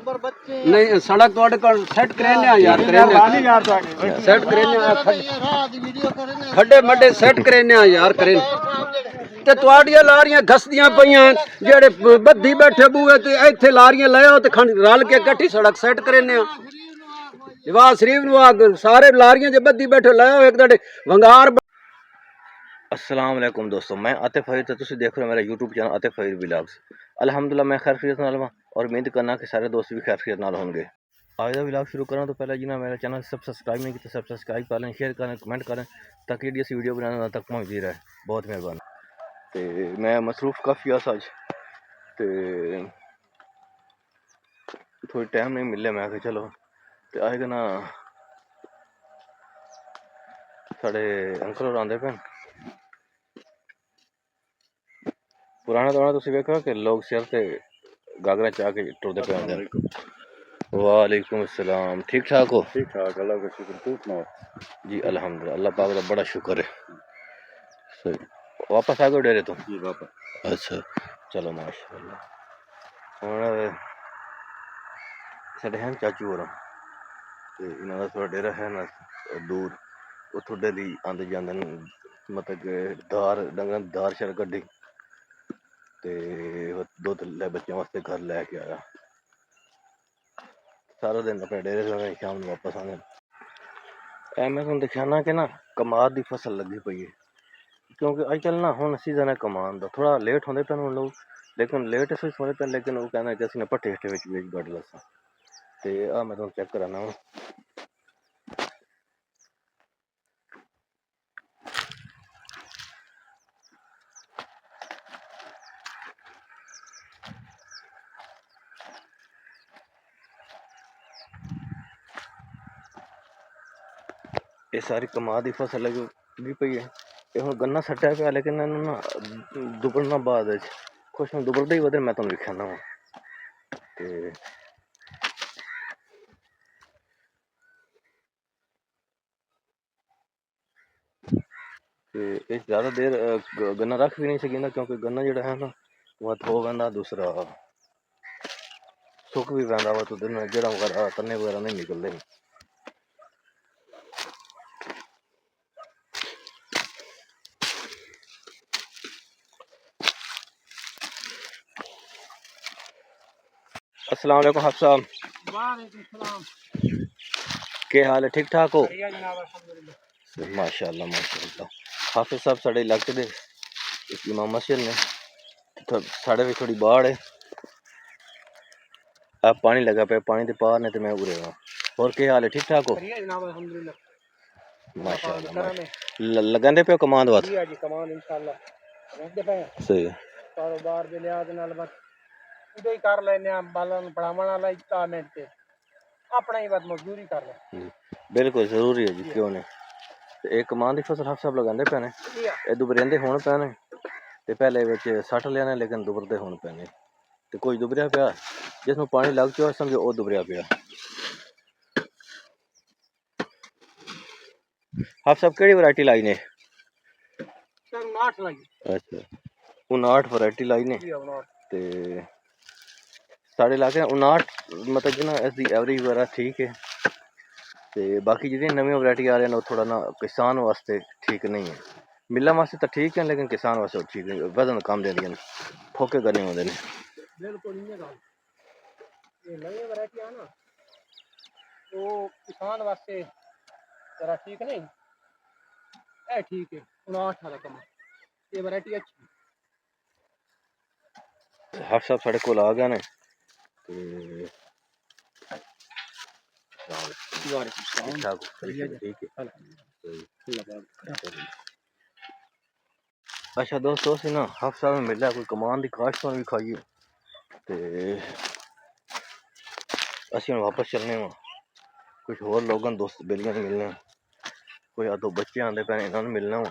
नहीं सड़क तोड़ कर सेट करेने यार सेट करेने खड्डे मड्डे सेट करेने यार करें ते तुहाडियां लारियां घसदियां पईयां जेड़े बद्धी बैठे बूए ते इत्थे लारियां लाओ ते रल के कट्ठी सड़क सेट करेने जवाब शरीफ नु सारे लारियां जे बद्धी बैठे लाओ एक दड़े वंगार। अस्सलाम वालेकुम दोस्तों, मैं आतिफ फरीद तो तुम देख रहे हो मेरा YouTube channel Atif Farid vlogs. अल्हम्दुलिल्लाह मैं खैर खैरियत नाल हां और उम्मीद करना कि सारे दोस्त भी खैर खैरियत नाल होंगे। आज का व्लॉग शुरू करा तो पहले जिन्हें मेरा चैनल सब सब्सक्राइब नहीं किया सब सब्सक्राइब कर लें, शेयर करें, कमेंट करें ताकि जी असी वीडियो बनाने तक पहुँचती रहे। बहुत मेहरबानी। तो मैं मसरूफ काफ़ी अस अज तो थोड़ी टाइम नहीं मिले, मैं आखिर चलो तो आए ना साढ़े अंकल होर आंदे पे। पुराने दौरान तुम वेखो कि लोग सिर से गागरा चाह के टुरदे पे आंदे। वालेकुम अस्सलाम, ठीक ठाक हो? ठीक ठाक, अल्लाह का शुक्र। तू सुनाओ? जी अल्हम्दुलिल्लाह, अल्लाह पाक का बड़ा शुक्र है। सही, वापस आ गए डेरे तो? जी वापस। अच्छा चलो माशाअल्लाह। हुण साडे हैं चाचू होर ते इन्हां दा थोड़ा डेरा है ना दूर, उत्थों डेली आंदे जांदे न, मतलब कि धार डंगर धार शर कड्ढी ते दुद्ध ले बच्चों वास्ते घर लैके आया। सारा दिन अपने डेरे से शाम को वापस आने। मैं तुम दिखाना कि ना कमाद की फसल लगी पई है, क्योंकि अजकल ना हुण सीजन है कमान का, थोड़ा लेट होंदे पे लोग, लेकिन लेट इस होंदे पे लेकिन वो कहना कि असं भट्ठे हिट्ठे विच बेच गड्ढ लसा। तो आ मैं तुम चेक कराना हूँ। ये सारी कमाद की फसल लगी पई है। ये हुण गन्ना सट्टिया पिया, लेकिन इन्हू ना दुबड़ना बाद कुछ दुबड़दा ही वधे। मैं तुहानू दिखाना वा ते ज़्यादा देर गन्ना रख भी नहीं सकी, क्योंकि गन्ना जो है ना वह हो वह दूसरा सुक भी पैंदा वा, तो दिन जड़ा वगैरह तन्ने वगैरह नहीं निकलते। अस्सलाम वालेकुम हाफ़िज़ साहब। वालेकुम सलाम। क्या हाल है, ठीक ठाक हो? माशाअल्लाह माशाअल्लाह। हाफ़िज़ साहब साढ़े इलाके दे इमाम मस्जिद ने, साढ़े भी थोड़ी बाढ़ है, अब पानी लगा पे, पानी के पार ने तो मैं उरे हाँ। और क्या हाल है, ठीक ठाक हो? माशाअल्लाह। लगांदे पे कमांड वात? सही है। कारोबार दे लिहाज नाल बस उदे ही कर लेने आ, बालन पढ़ावन वाला ही मिनट ते अपना ही बस मजदूरी कर ले। बिल्कुल जरूरी है जी, क्यों नहीं। एक कमान की फसल हाफ़िज़ साहब लगांदे पे ने, ये दुबरेंदे होण पे ने ते पहले विच सट लेने, लेकिन दुबरदे होण पे ने ते कोई दुबरिया पिया जिसमें पानी लग चुका समझो वो दुबरिया पिया। हाफ़िज़ साहब केड़ी वैरायटी लाई ने? 59 लाई। अच्छा 59 वैरायटी लाई ने ते साढ़े इलाके 59 मतलब कि ना इसकी एवरेज वगैरह ठीक है, तो बाकी जी नवी वैरायटी आ रही है थोड़ा ना किसान वास्ते ठीक नहीं है। मिलने वास्ते तो ठीक है, लेकिन किसान वास्ते ठीक नहीं, वजन कम देंदियां ने, फोके करने होंदे ने। बिल्कुल इन्हें गल ये नवी वैरायटी आ ना तो किसान वास्ते जरा ठीक नहीं है, ठीक है 59 वाला कम ये वैरायटी अच्छी। हाफ़िज़ साहब साढ़े कोल आ गए ने ठीक है। अच्छा दोस्तों ना हाफ़िज़ साहब में मिला कोई कमान की काश्त भी खाइए तो असी वापस चलने वा, कुछ होर लोगों दोस्त बेलियां मिलने, कोई दो बच्चे आंदे पे इन्होंने मिलना वा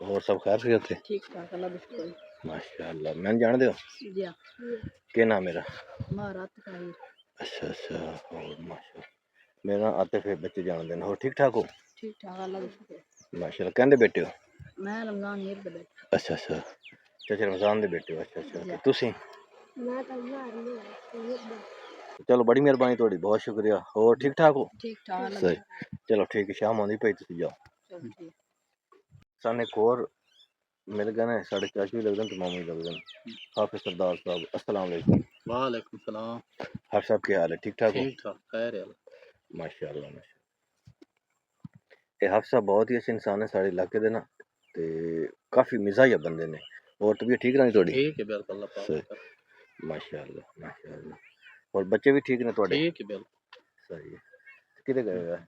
और सब खैर खैरियत है? ठीक ठाक अल्लाह बिल्कुल माशाअल्लाह। मैं जानदे हो? जी हां। क्या नाम मेरा? महारात ताहिर। अच्छा अच्छा और माशाअल्लाह। मेरा आतिफ है, बच्चे जानदे ने। और ठीक ठाक हो? ठीक ठाक अल्लाह बिल्कुल माशाअल्लाह। कहंदे बेटे हो? मैं रमजान ईद दे बेटे। अच्छा अच्छा चाचा रमजान दे बेटे हो। अच्छा अच्छा तुसी? चलो बड़ी मेहरबानी थोड़ी, बहुत शुक्रिया। और ठीक ठाक हो? ठीक ठाक सही, चलो ठीक है, शाम आंदी पई तुसी जाओ। साने एक और मिल गए ने, साढ़े चाचू भी लगदे न ते मामू भी लगदे न, हाफिज सरदार साहब। अस्सलाम वालेकुम। वालेकुम सलाम। हाफिज साहब क्या हाल है, ठीक ठाक हो? ठीक ठाक, खैर है। माशाअल्लाह माशाअल्लाह। ये हाफिज साहब बहुत ही अच्छे इंसान है साढ़े इलाके दे ना, ते काफी मिजाज बंदे ने। और तबीयत ठीक रहनी थोड़ी? ठीक है बिल्कुल, अल्लाह पाक सही, का। माशाअल्लाह माशाअल्लाह। और बच्चे भी ठीक ने थोड़े? ठीक है बिल्कुल। सही है। किधर गए हुए?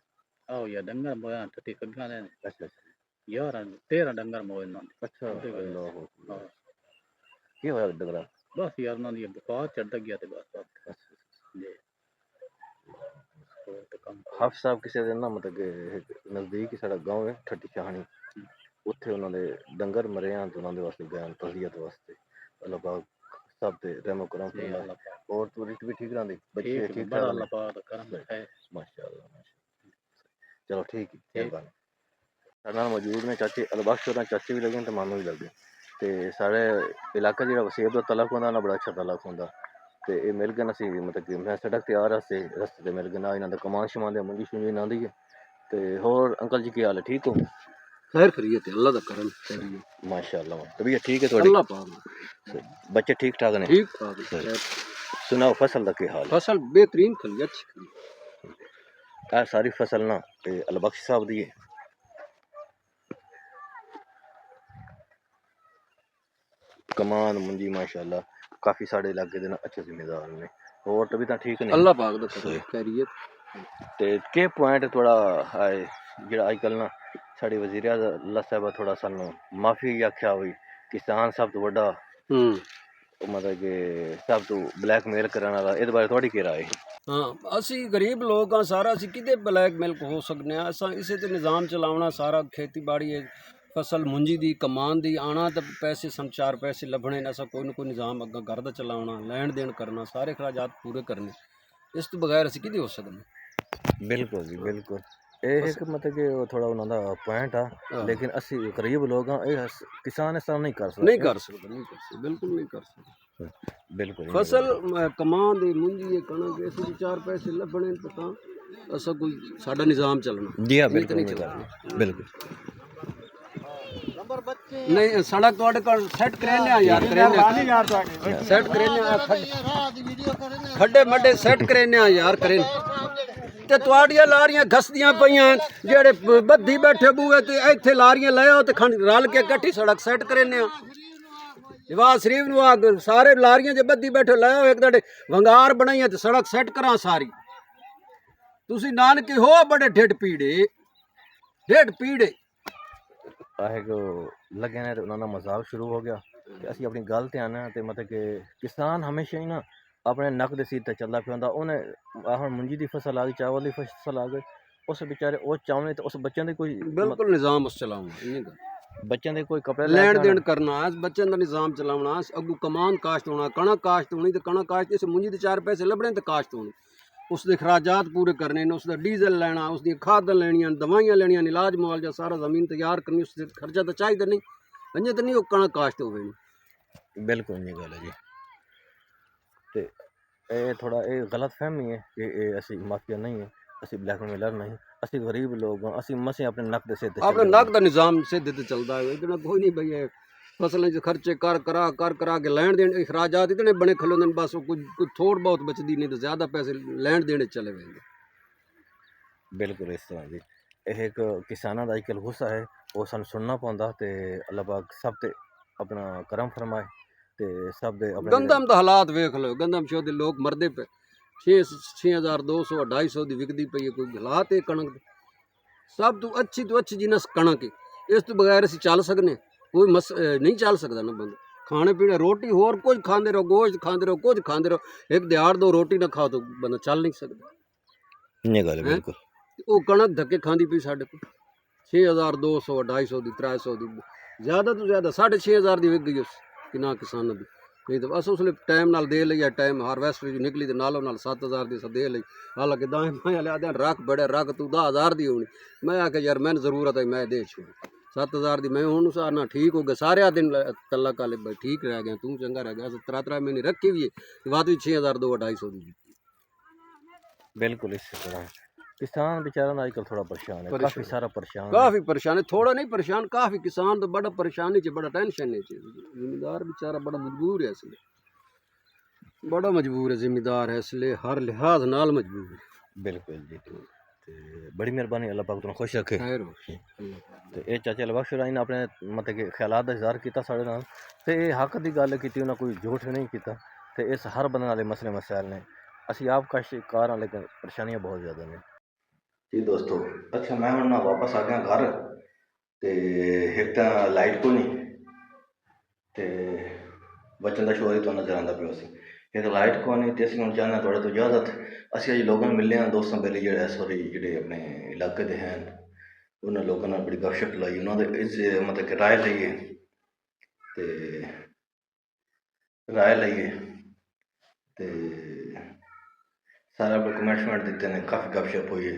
आओ या डंगर मोया टटी कग्गा ने अच्छा अच्छा यार 13 डंगर मोए ना। अच्छा। अल्लाह हां की होया डगरा? बस यार ना ये बुखार चढ़ गया थे बस अच्छा। जी। तो कम हाफिज साहब किसी दिन ना मतलब कि नज़दीक ही साढ़ा गाँव है ठट्टी शाहनी, उत्थे उन्होंने डंगर मरे हैं तो उन्होंने वास्ते गए तज़ियत वास्ते। अल्लाह पाक सब ते रहमो करम जी फरमाए। अल्लाह पाक और टूरिस्ट भी ठीक रहंदी, बच्चे ठीक है, ठीक बड़ा ठाक ने? अल्लाह पाक का करम है। माशाअल्लाह माशाअल्लाह। चलो ठीक है, ठीक मेहरबानी। साढ़े नाल मौजूद ने चाचे अलबख्श होर, चाचे भी लगे न ते मामू भी लगे। ते साढ़े इलाका जेह्ड़ा वसेब दा तलक होंदा ना, बड़ा अच्छा तलक होंदा। ते एह् मिल गए असी मतलब कि मैं सड़क ते आ रहा से रस्ते ते मिल गए ना, इन्हां दा कमान शमान दे मुंजी शुंजी इन्हां दी है। ते होर अंकल जी क्या हाल है, ठीक हो? खैर खैरियत है, अल्लाह दा करम खैरियत। माशाअल्लाह, तबीयत ठीक है थोड़ी? अल्लाह पाक बच्चे ठीक ठाक ने? ठीक ठाक है। सही। खैर, सुनाओ फसल दा क्या हाल है? फसल बेहतरीन खली, अच्छी खली। सारी फसल ना अलबख्श साहब दी है। कमान मुंजी माशाअल्लाह काफी साढ़े इलाके दे ना अच्छे जिम्मेदार ने। और तभी तां ठीक ने? अल्लाह पाक दा सही। करम खैरियत। ते के पॉइंट थोड़ा है जेड़ा अजकल ना साढ़ी वजीर आला साहब थोड़ा सानू माफी आख्या हुई किसान सब तो बड़ा मतलब कि सब तो ब्लैकमेल करने वाला, इहदे बारे थोड़ी केह् राय है? हाँ, असी गरीब लोग हाँ, सारा असी किदे ब्लैकमेल हो सकने हैं। असा इसे ते निज़ाम चलावना सारा, खेती बाड़ी है, फसल मुंजी दी कमान दी आना, तो पैसे सन 4 पैसे लभने न, असा कोई ना कोई निज़ाम अग्गा घर दा चलावना, लैन देन करना, सारे अखराजात पूरे करने। इस तो बगैर असी किदे हो सकने। बिल्कुल जी बिल्कुल। ਇਹ ਇੱਕ ਮਤਲਬ ਕਿ ਉਹ ਥੋੜਾ ਉਹਨਾਂ ਦਾ ਪੁਆਇੰਟ ਆ, ਲੇਕਿਨ ਅਸੀਂ ਗਰੀਬ ਲੋਕ ਆ, ਇਹ ਕਿਸਾਨ ਇਸ ਤਰ੍ਹਾਂ ਨਹੀਂ ਕਰ ਸਕਦੇ। नहीं कर सकते, नहीं कर सकते, बिल्कुल नहीं कर सकते। बिल्कुल फसल कमान दी मुंजी है, कणक है, इसी 4 पैसे लभने तो तां असा कोई साडा निज़ाम चलना। जी हाँ, नहीं तो बिल्कुल नहीं नहीं चलना। कर बिल्कुल। नहीं सड़क तो कर सेट करेने यार, करेने सेट करेने खड्डे मड्डे सेट करेने यार, करेन ते तुहाडियां लारियां घसदियां पईयां, जेड़े बद्धी बैठे बूए ते इत्थे लारियां ले आओ ते रल के कट्ठी सड़क सेट करेने। जवाब शरीफ नु सारे लारियां जे बद्धी बैठे ले आओ, एक दड़े वंगार बनाइए ते सड़क सेट करा सारी। तुसी नानकी हो बड़े ढिड पीड़े आहे को लगे ने तो उन्होंने मजाक शुरू हो गया कि ਅਸੀਂ ਆਪਣੀ ਗੱਲ ਤੇ ਆਣਾ ਤੇ ਮਤਲਬ ਕਿ ਕਿਸਾਨ ਹਮੇਸ਼ਾ ਹੀ ਨਾ ਆਪਣੇ ਨੱਕ ਦੇ ਸਿਰ ਤੇ ਚੱਲਦਾ ਪਿਆ ਹੁੰਦਾ। ਉਹਨੇ ਹੁਣ ਮੁੰਜੀ ਦੀ ਫਸਲ ਆ ਗਈ, ਚਾਵਲ ਦੀ ਫਸਲ ਆ ਗਈ, ਉਸ ਵਿਚਾਰੇ ਉਹ ਚਾਹੁੰਦੇ ਤੇ ਉਸ ਬੱਚਿਆਂ ਦੇ ਕੋਈ बिल्कुल निज़ाम उस चलाऊंगा, ਬੱਚਿਆਂ ਦੇ ਕੋਈ कपड़े ਲੈਣ ਦੇਣ ਕਰਨਾ, ਬੱਚਿਆਂ ਦਾ ਨਿਜ਼ਾਮ ਚਲਾਉਣਾ, ਅੱਗੂ ਕਮਾਨ ਕਾਸ਼ਤ ਹੋਣਾ, ਕਣਕ ਕਾਸ਼ਤ ਹੋਣੀ, ਤੇ ਕਣਕ ਕਾਸ਼ਤ ਇਸ ਮੁੰਜੀ ਦੇ 4 ਪੈਸੇ ਲੱਭਣੇ ਤੇ ਕਾਸ਼ਤ ਹੋਣੀ, ਉਸ ਦੇ ਖਰਾਜਾਤ ਪੂਰੇ ਕਰਨੇ ਨੇ, ਉਸ ਦਾ ਡੀਜ਼ਲ ਲੈਣਾ, ਉਸ ਦੀਆਂ ਖਾਦਾਂ ਲੈਣੀਆਂ, ਦਵਾਈਆਂ ਲੈਣੀਆਂ, ਇਲਾਜ ਮੁਆਵਜ਼ਾ ਸਾਰਾ ਜ਼ਮੀਨ ਤਿਆਰ ਕਰਨੀ, ਉਸ ਦੇ ਖਰਚਾ ਤਾਂ ਚਾਹੀਦਾ ਨਹੀਂ, ਅੰਜੇ ਤਾਂ ਨਹੀਂ ਉਹ ਕਣਕ ਕਾਸ਼ਤ ਹੋਵੇ। ਬਿਲਕੁਲ ਨਹੀਂ ਗੱਲ ਹੈ ਜੀ। ਤੇ ਇਹ ਥੋੜਾ ਇਹ ਗਲਤ ਫਹਿਮੀ ਹੈ ਕਿ ਇਹ ਅਸੀਂ ਮਾਫੀਆ ਨਹੀਂ ਹੈ, ਅਸੀਂ ਬਲੈਕਮੇਲਰ ਨਹੀਂ, ਅਸੀਂ ਗਰੀਬ ਲੋਕ ਹਾਂ, ਅਸੀਂ ਮਸੇ ਆਪਣੇ ਨੱਕ ਦੇ ਸਿਰ ਤੇ ਆਪਣੇ ਨੱਕ ਦਾ ਨਿਜ਼ਾਮ ਸਿੱਧੇ ਤੇ ਚੱਲਦਾ ਹੈ, ਇਤਨਾ ਕੋਈ ਨਹੀਂ ਬਈ ਇਹ ਫਸਲਾਂ 'ਚ ਖਰਚੇ ਕਰ ਕਰਾ ਕੇ ਲੈਣ ਦੇਣ ਅਖਰਾਜਾਤ ਇਤਨੇ ਬਣੇ ਖਲੋਂਦੇ ਨੇ, ਬਸ ਉਹ ਕੁਝ ਥੋੜ ਬਹੁਤ ਬਚਦੀ ਨਹੀਂ, ਤੇ ਜ਼ਿਆਦਾ ਪੈਸੇ ਲੈਣ ਦੇਣੇ ਚਲੇ ਗਏ। ਬਿਲਕੁਲ ਇਸ ਤਰ੍ਹਾਂ ਜੀ। ਇਹ ਇੱਕ ਕਿਸਾਨਾਂ ਦਾ ਅੱਜਕੱਲ੍ਹ ਗੁੱਸਾ ਹੈ, ਉਹ ਸਾਨੂੰ ਸੁਣਨਾ ਪਾਉਂਦਾ, ਤੇ ਅੱਲਾਹ ਪਾਕ ਸਭ ਤੇ ਆਪਣਾ ਕਰਮ ਫਰਮਾਏ ਤੇ ਸਭ ਦੇ ਆਪਣੇ ਗੰਦਮ ਦਾ ਹਾਲਾਤ ਵੇਖ ਲਓ, ਗੰਦਮ ਸ਼ੋ ਦੇ ਲੋਕ ਮਰਦੇ ਪਏ, 6200 250 ਦੀ ਵਿਕਦੀ ਪਈ ਹੈ, ਕੋਈ ਹਾਲਾਤ ਹੈ ਕਣਕ ਦੇ। ਸਭ ਤੋਂ ਅੱਛੀ ਜਿਨਸ ਕਣਕ ਹੈ, ਇਸ ਤੋਂ ਬਗੈਰ ਅਸੀਂ ਚੱਲ ਸਕਨੇ ਕੋਈ ਨਹੀਂ ਚੱਲ ਸਕਦਾ ਨਾ ਬੰਦਾ। ਖਾਣੇ ਪੀਣੇ ਰੋਟੀ ਹੋਰ ਕੁਝ ਖਾਂਦੇ ਰਹੋ, ਗੋਸ਼ਤ ਖਾਂਦੇ ਰਹੋ, ਕੁਝ ਖਾਂਦੇ ਰਹੋ, ਇੱਕ ਦਿਹਾੜ ਦੋ ਰੋਟੀ ਨਾ ਖਾਓ ਤਾਂ ਬੰਦਾ ਚੱਲ ਨਹੀਂ ਸਕਦਾ। ਇਹ ਗੱਲ ਬਿਲਕੁਲ। ਉਹ ਕਣਕ ਧੱਕੇ ਖਾਂਦੀ ਪਈ ਸਾਡੇ ਕੋਲ 6200 250 ਦੀ 300 ਦੀ, ਜ਼ਿਆਦਾ ਤੋਂ ਜ਼ਿਆਦਾ 6500 ਦੀ ਵਿਕ ਗਈ ਉਸ ਕਿਨਾ ਕਿਸਾਨਾਂ ਦੀ। ਨਹੀਂ ਤਾਂ ਬਸ ਉਸਲੇ ਟਾਈਮ ਨਾਲ ਦੇ ਲਈ, ਟਾਈਮ ਹਾਰਵੈਸਟ ਵਿੱਚ ਨਿਕਲੀ ਤੇ ਨਾਲੋਂ ਨਾਲ 7000 ਦੀ ਦੇ ਲਈ। ਹਾਲਾਂਕਿ ਦਾਂ ਮੈਂ ਲਿਆ ਰੱਖ ਬੜੇ ਰੱਖ ਤੂੰ 10000 ਦੀ ਹੋਣੀ, ਮੈਂ ਆਖਿਆ ਯਾਰ ਮੈਨੂੰ ਜ਼ਰੂਰਤ ਹੈ, ਮੈਂ ਦੇ ਛੋੜ 7000 ਦੀ ਮੈਂ ਹੁਣ ਸਾਰਨਾ ਠੀਕ ਹੋ ਗਿਆ ਸਾਰਿਆਂ ਦਿਨ ਤੱਲਾ ਕਾਲੇ ਬਈ ਠੀਕ ਰਹਿ ਗਿਆ ਤੂੰ ਚੰਗਾ ਰਹਿ ਗਿਆ 3 ਮਹੀਨੇ ਰੱਖੀ ਵੀ ਬਾਅਦ ਵਿੱਚ 6000 2 250 ਦੀ बिल्कुल इसी तरह किसान बेचारा ना आजकल थोड़ा परेशान है, काफ़ी सारा परेशान है। काफ़ी परेशान है थोड़ा नहीं परेशान काफ़ी किसान तो बड़ा परेशानी च बड़ा टेंशन है जिम्मेदार बेचारा बड़ा मजबूर है इसलिए बड़ा मजबूर है जिम्मेदार है इसलिए हर लिहाज नाल मजबूर है बिल्कुल जी ते बड़ी मेहरबानी अल्लाह पाक तुम खुश रखे खैर हो अल्लाह ते ये चाचा लबख्श राही ने अपने मतलब कि ख्यालात का इजहार किया साढ़े नाल ते हक की गल की उन्हें कोई झूठ नहीं किया ते इस हर बंदे नाल मसले मसाइल ने असी आप का शिकार हाँ लेकिन परेशानियां बहुत ज़्यादा ने जी दोस्तों। अच्छा मैं हूँ ना वापस आ गया घर ते एक तो लाइट को नहीं ते बच्चों का शोर ही तो नजर आता पिया सी एक लाइट को नहीं तो असं हूँ चाहना थोड़े तो इजाजत असं अज लोगों मिले हैं दोस्तों बेले जो सॉरी जोड़े अपने इलाके के हैं उन्होंने लोगों ने बड़ी गपशप लाई उन्होंने इस मतलब कि राय लीए ते राय लीए ते सारे अपने कमेंट शमेंट दिते हैं काफ़ी गपशप हुई है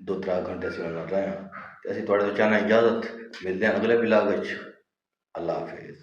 2-3 घंटे से उन्होंने रहे हैं तो असं थोड़े तो चाहना इजाजत मिलते हैं अगले ब्लॉग अल्लाह हाफिज़।